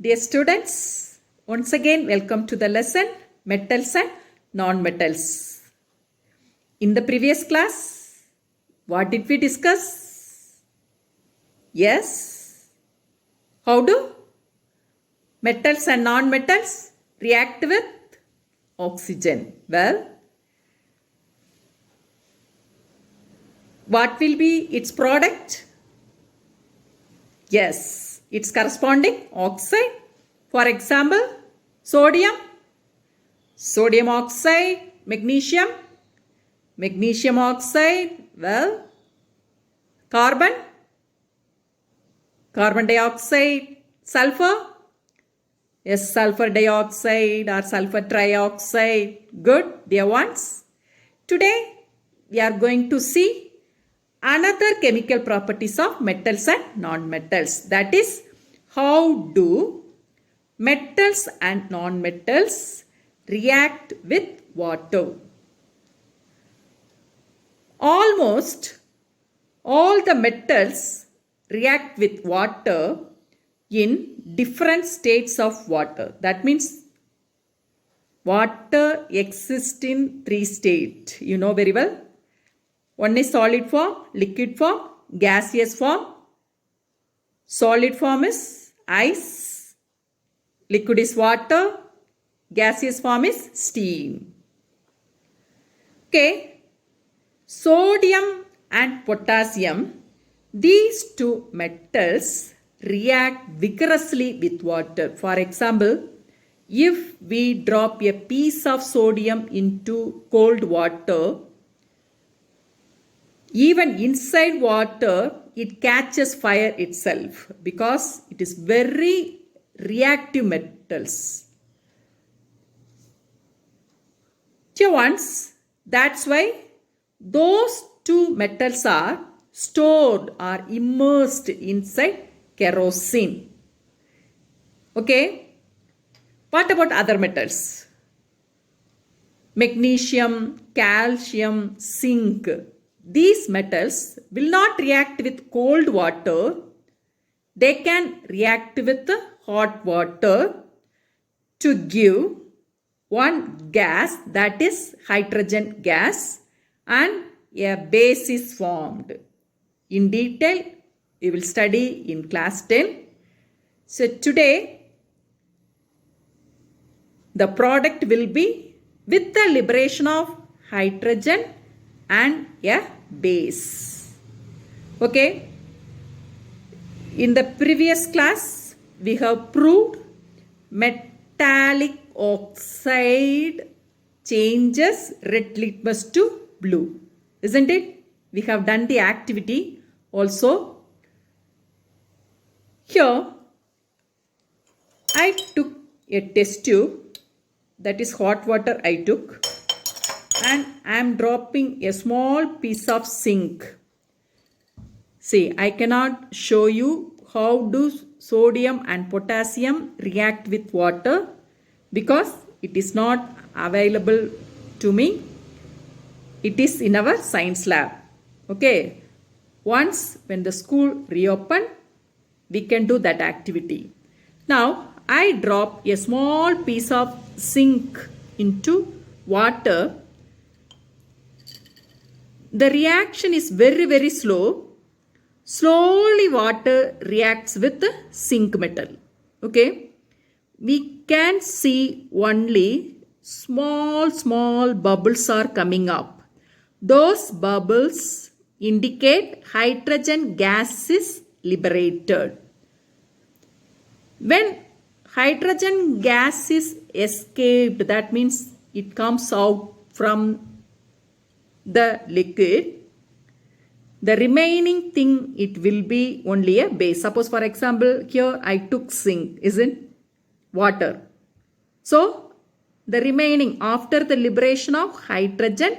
Dear students, once again welcome to the lesson Metals and Non-Metals. In the previous class, what did we discuss? Yes, how do metals and non-metals react with oxygen? Well, what will be its product? Yes, its corresponding oxide. For example, sodium oxide, magnesium oxide, well, carbon dioxide, sulfur, yes, sulfur dioxide or sulfur trioxide. Good, dear ones. Today we are going to see another chemical properties of metals and non-metals. That is, how do metals and non-metals react with water? Almost all the metals react with water in different states of water. That means water exists in 3 states. You know very well. One is solid form, liquid form, gaseous form. Solid form is ice, liquid is water, gaseous form is steam. Okay, sodium and potassium, these two metals react vigorously with water. For example, if we drop a piece of sodium into cold water, even inside water, it catches fire itself because it is very reactive metals. Dear ones, that's why those two metals are stored or immersed inside kerosene. Okay, what about other metals? Magnesium, calcium, zinc. These metals will not react with cold water. They can react with hot water to give one gas, that is hydrogen gas, and a base is formed. In detail, we will study in class 10. So today, the product will be with the liberation of hydrogen and a base. Okay. In the previous class, we have proved metallic oxide changes red litmus to blue. Isn't it? We have done the activity also. Here, I took a test tube, that is hot water I took, and I am dropping a small piece of zinc. See, I cannot show you how do sodium and potassium react with water because it is not available to me. It is in our science lab. Okay. Once when the school reopen, we can do that activity. Now, I drop a small piece of zinc into water. The reaction is very slow. Slowly water reacts with the zinc metal. Okay. We can see only small bubbles are coming up. Those bubbles indicate hydrogen gas is liberated. When hydrogen gas is escaped, that means it comes out from the liquid, the remaining thing, it will be only a base. Suppose for example, here I took zinc, isn't water. So, the remaining after the liberation of hydrogen,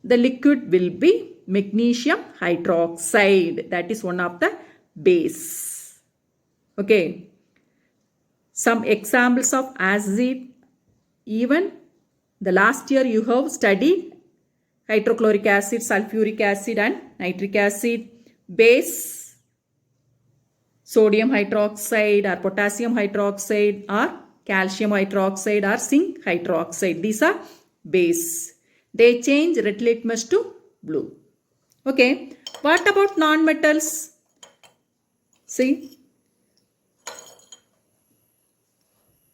the liquid will be magnesium hydroxide. That is one of the base. Okay. Some examples of acid, even the last year you have studied hydrochloric acid, sulfuric acid and nitric acid. Base, sodium hydroxide or potassium hydroxide or calcium hydroxide or zinc hydroxide. These are base. They change red litmus to blue. Okay. What about non-metals? See,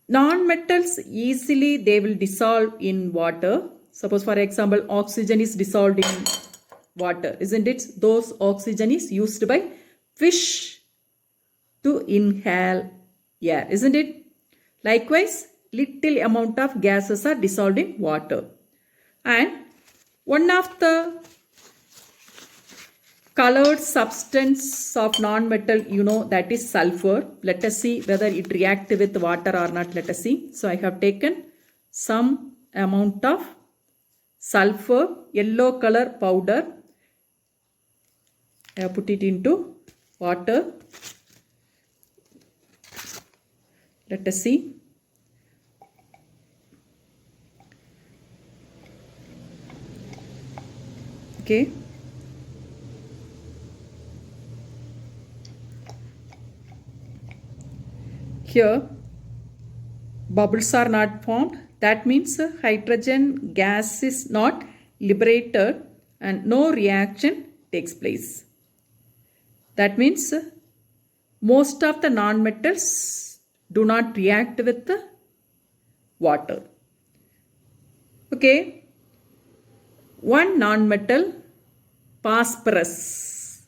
non-metals easily they will dissolve in water. Suppose for example oxygen is dissolved in water, isn't it? Those oxygen is used by fish to inhale air, isn't it? Likewise, little amount of gases are dissolved in water. And one of the colored substance of non-metal, that is sulfur. Let us see whether it reacts with water or not. Let us see. So I have taken some amount of sulfur, yellow color powder. I have put it into water. Let us see. Okay. Here, bubbles are not formed. That means hydrogen gas is not liberated and no reaction takes place. That means most of the non-metals do not react with the water. Okay. One non-metal, phosphorus.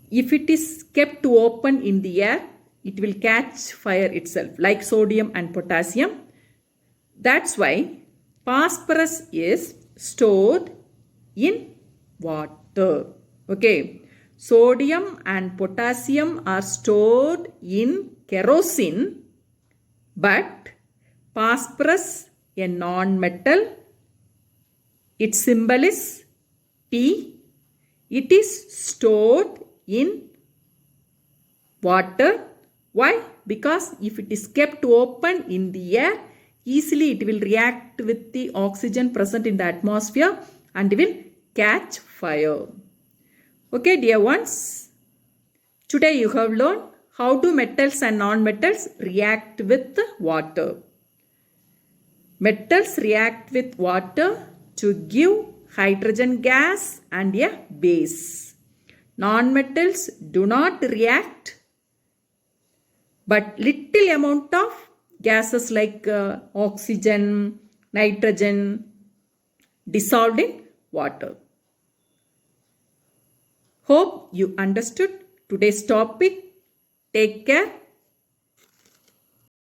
If it is kept open in the air, it will catch fire itself, like sodium and potassium. That's why phosphorus is stored in water. Okay. Sodium and potassium are stored in kerosene, but phosphorus, a non-metal, its symbol is P. It is stored in water. Why? Because if it is kept open in the air, easily it will react with the oxygen present in the atmosphere and will catch fire. Okay, dear ones, today you have learned how do metals and non-metals react with water. Metals react with water to give hydrogen gas and a base. Non-metals do not react, but little amount of gases like oxygen, nitrogen dissolved in water. Hope you understood today's topic. Take care.